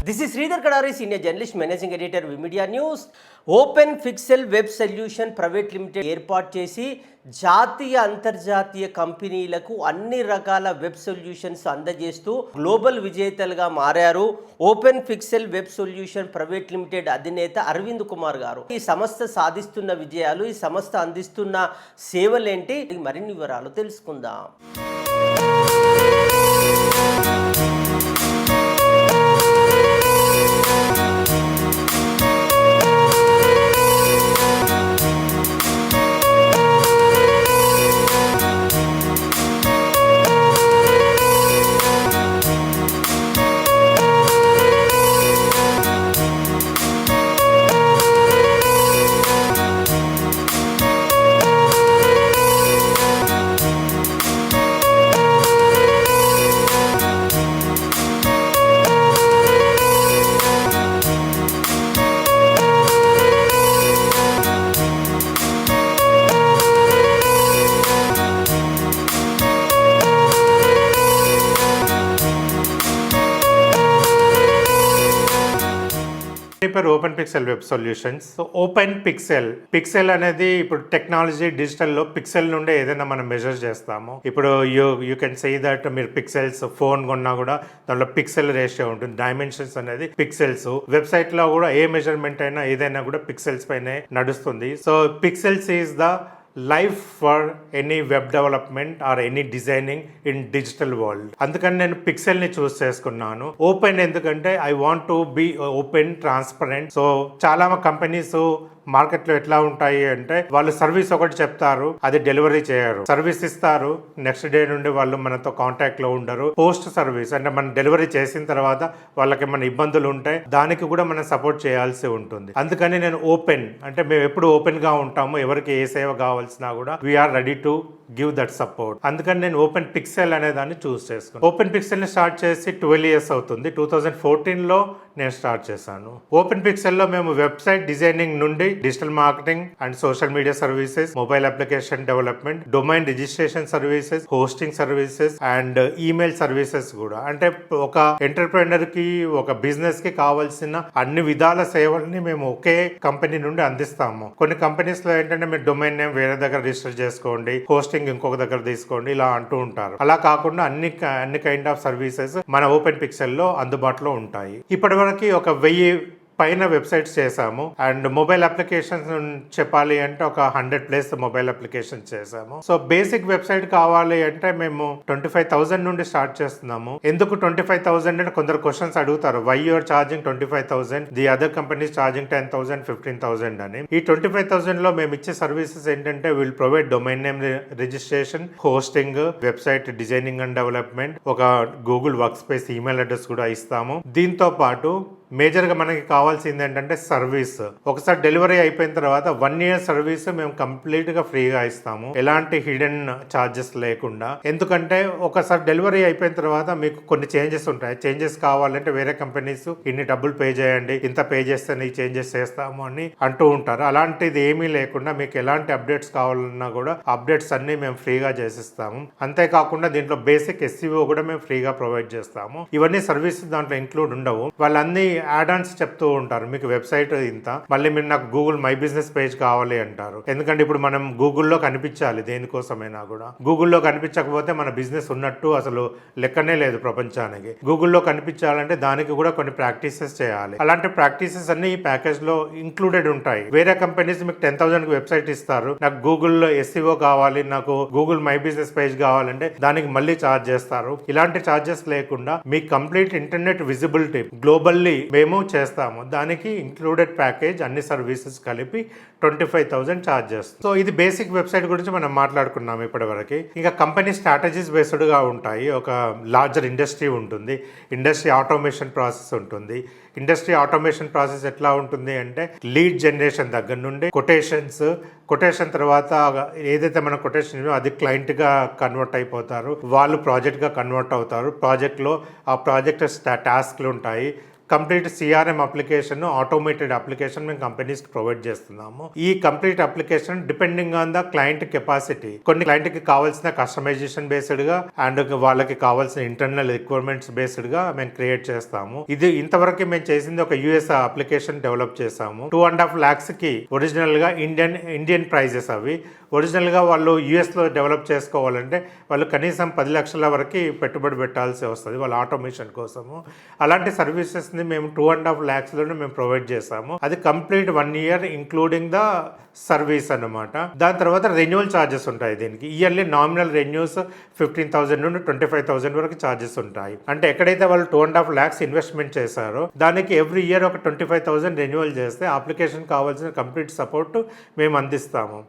This is Sridhar Kadari, Senior Journalist, Managing Editor, Vimedia News. Open pixel web solution private limited ఏర్పాటు చేసి జాతీయ అంతర్జాతీయ కంపెనీలకు అన్ని రకాల వెబ్ సొల్యూషన్స్ అందజేస్తూ గ్లోబల్ విజేతలుగా మారారు open pixel web solution private limited అధినేత అరవింద్ కుమార్ గారు. ఈ సంస్థ సాధిస్తున్న విజయాలు, ఈ సంస్థ అందిస్తున్న సేవలేంటి, మరిన్ని వివరాలు తెలుసుకుందాం. పేరు open pixel web solutions. So open pixel అనేది ఇప్పుడు టెక్నాలజీ డిజిటల్లో పిక్సెల్ నుండే ఏదైనా మనం మెజర్ చేస్తాము. ఇప్పుడు యూ కెన్ సే దట్ మీరు పిక్సెల్స్ ఫోన్ కొన్నా కూడా దాంట్లో పిక్సెల్ రేషియో ఉంటుంది, డైమెన్షన్స్ అనేది పిక్సెల్స్. వెబ్సైట్ లో కూడా ఏ మెజర్మెంట్ అయినా ఏదైనా కూడా పిక్సెల్స్ పైనే నడుస్తుంది. So pixels is the life for any web development or any designing in digital world. అందుకని నేను పిక్సెల్ ని చూస్ చేసుకున్నాను. ఓపెన్ ఎందుకంటే I want to be open, transparent. So చాలా కంపెనీస్ మార్కెట్లో ఎట్లా ఉంటాయి అంటే వాళ్ళు సర్వీస్ ఒకటి చెప్తారు, అది డెలివరీ చేయరు. సర్వీస్ ఇస్తారు, నెక్స్ట్ డే నుండి వాళ్ళు మనతో కాంటాక్ట్ లో ఉండరు. పోస్ట్ సర్వీస్ అంటే మనం డెలివరీ చేసిన తర్వాత వాళ్ళకి ఏమైనా ఇబ్బందులు ఉంటాయి, దానికి కూడా మనం సపోర్ట్ చేయాల్సి ఉంటుంది. అందుకని నేను ఓపెన్ అంటే మేము ఎప్పుడు ఓపెన్ గా ఉంటాము, ఎవరికి ఏ సేవ కావాల్సినా కూడా we are ready to give that support. అందుకని నేను ఓపెన్ పిక్సెల్ అనే దాన్ని చూస్ చేసుకున్నాను. ఓపెన్ పిక్సెల్ ని స్టార్ట్ చేసి 12 years అవుతుంది. 2014 లో నేను స్టార్ట్ చేశాను. ఓపెన్ పిక్సెల్ లో మేము వెబ్సైట్ డిజైనింగ్ నుండి digital marketing and social media services, mobile application development, domain registration services, hosting services and email services కూడా, అంటే ఒక ఎంటర్ప్రెనర్ కి, ఒక బిజినెస్ కి కావాల్సిన అన్ని విధాల సేవల్ని మేము ఒకే కంపెనీ నుండి అందిస్తాము. కొన్ని కంపెనీస్ లో ఏంటంటే మీరు డొమైన్ నేమ్ వేరే దగ్గర రిజిస్టర్ చేసుకోండి, హోస్టింగ్ ఇంకొక దగ్గర తీసుకోండి, ఇలా అంటూ ఉంటారు. అలా కాకుండా అన్ని కైండ్ ఆఫ్ సర్వీసెస్ మన ఓపెన్ పిక్సెల్ లో అందుబాటులో ఉంటాయి. ఇప్పటి వరకు ఒక 1000 పైన వెబ్సైట్స్ చేసాము. అండ్ మొబైల్ అప్లికేషన్స్ చెప్పాలి అంటే ఒక 100+ మొబైల్ అప్లికేషన్స్ చేసాము. సో బేసిక్ వెబ్సైట్ కావాలి అంటే మేము 25,000 నుండి స్టార్ట్ చేస్తున్నాము. ఎందుకు 25,000 అంటే కొందరు క్వశ్చన్స్ అడుగుతారు, why you are charging 25,000, the other companies charging 10,000, 15,000 అని. ఈ 25,000 లో మేము ఇచ్చే సర్వీసెస్ ఏంటంటే will provide domain name registration, hosting, website designing and development, ఒక Google workspace email address కూడా ఇస్తాము. దీంతో పాటు మేజర్గా మనకి కావాల్సింది ఏంటంటే సర్వీస్. ఒకసారి డెలివరీ అయిపోయిన తర్వాత 1 year సర్వీస్ మేము కంప్లీట్గా ఫ్రీగా ఇస్తాము, ఎలాంటి హిడెన్ ఛార్జెస్ లేకుండా. ఎందుకంటే ఒకసారి డెలివరీ అయిపోయిన తర్వాత మీకు కొన్ని చేంజెస్ ఉంటాయి. చేంజెస్ కావాలంటే వేరే కంపెనీస్ ఇన్ని డబ్బులు పే చేయండి, ఇంత పే చేస్తే ఈ చేంజెస్ చేస్తాము అని అంటూ ఉంటారు. అలాంటిది ఏమీ లేకుండా మీకు ఎలాంటి అప్డేట్స్ కావాలన్నా కూడా అప్డేట్స్ అన్ని మేము ఫ్రీగా చేసిస్తాము. అంతేకాకుండా దీంట్లో బేసిక్ SEO కూడా మేము ఫ్రీగా ప్రొవైడ్ చేస్తాము. ఇవన్నీ సర్వీసెస్ దాంట్లో ఇంక్లూడ్ ఉండవు. వాళ్ళన్నీ యాడ్-ఆన్స్ చెప్తూ ఉంటారు, మీకు వెబ్సైట్ ఇంత, మళ్ళీ మీరు నాకు గూగుల్ మై బిజినెస్ పేజ్ కావాలి అంటారు. ఎందుకంటే ఇప్పుడు మనం గూగుల్లో కనిపించాలి, దేనికోసమైనా కూడా. గూగుల్లో కనిపించకపోతే మన బిజినెస్ ఉన్నట్టు అసలు లెక్కనే లేదు ప్రపంచానికి. గూగుల్లో కనిపించాలంటే దానికి కూడా కొన్ని ప్రాక్టీసెస్ చేయాలి. అలాంటి ప్రాక్టీసెస్ అన్ని ఈ ప్యాకేజ్ లో ఇంక్లూడెడ్ ఉంటాయి. వేరే కంపెనీస్ మీకు 10,000 వెబ్సైట్ ఇస్తారు, నాకు గూగుల్లో SEO కావాలి, నాకు గూగుల్ మై బిజినెస్ పేజ్ కావాలంటే దానికి మళ్ళీ ఛార్జ్ చేస్తారు. ఇలాంటి ఛార్జెస్ లేకుండా మీ కంప్లీట్ ఇంటర్నెట్ విజిబిలిటీ గ్లోబల్లీ మేము చేస్తాము. దానికి ఇంక్లూడెడ్ ప్యాకేజ్ అన్ని సర్వీసెస్ కలిపి 25,000 ఛార్జ్ చేస్తాం. సో ఇది బేసిక్ వెబ్సైట్ గురించి మనం మాట్లాడుకున్నాం ఇప్పటి వరకు. ఇంకా కంపెనీ స్ట్రాటజీస్ బేస్డ్గా ఉంటాయి. ఒక లార్జర్ ఇండస్ట్రీ ఉంటుంది, ఇండస్ట్రీ ఆటోమేషన్ ప్రాసెస్ ఉంటుంది. ఇండస్ట్రీ ఆటోమేషన్ ప్రాసెస్ ఎట్లా ఉంటుంది అంటే లీడ్ జనరేషన్ దగ్గర నుండి కొటేషన్ తర్వాత ఏదైతే మన కొటేషన్ అది క్లయింట్గా కన్వర్ట్ అయిపోతారు, వాళ్ళు ప్రాజెక్ట్గా కన్వర్ట్ అవుతారు. ప్రాజెక్ట్లో ఆ ప్రాజెక్ట్ టాస్క్లు ఉంటాయి, complete CRM application, automated application మేము కంపెనీస్కి ప్రొవైడ్ చేస్తున్నాము. ఈ complete application depending on the client capacity, కొన్ని క్లయింట్కి కావాల్సిన కస్టమైజేషన్ బేస్డ్గా అండ్ వాళ్ళకి కావాల్సిన ఇంటర్నల్ రిక్వైర్మెంట్స్ బేస్డ్గా మేము క్రియేట్ చేస్తాము. ఇది ఇంతవరకు మేము చేసింది ఒక యూఎస్ అప్లికేషన్ డెవలప్ చేసాము. 2.5 lakhs కి ఒరిజినల్ గా ఇండియన్ ప్రైజెస్ అవి. ఒరిజినల్ గా వాళ్ళు యుఎస్ లో డెవలప్ చేసుకోవాలంటే వాళ్ళు కనీసం 10 లక్షల వరకు పెట్టుబడి పెట్టాల్సి వస్తుంది వాళ్ళ ఆటోమేషన్ కోసము. అలాంటి సర్వీసెస్ ని మేము 2.5 lakhs లోనే మేము ప్రొవైడ్ చేసాము. అది complete 1 year including the service అన్నమాట. దాని తర్వాత రెన్యువల్ ఛార్జెస్ ఉంటాయి దీనికి. ఇయర్లీ నామినల్ రెన్యూస్ 15,000 నుండి 25,000 వరకు ఛార్జెస్ ఉంటాయి. అంటే ఎక్కడైతే వాళ్ళు 2.5 lakhs ఇన్వెస్ట్మెంట్ చేశారో దానికి ఎవ్రీ ఇయర్ ఒక 25,000 రెన్యువల్ చేస్తే అప్లికేషన్ కావాల్సిన కంప్లీట్ సపోర్ట్ మేము అందిస్తాము.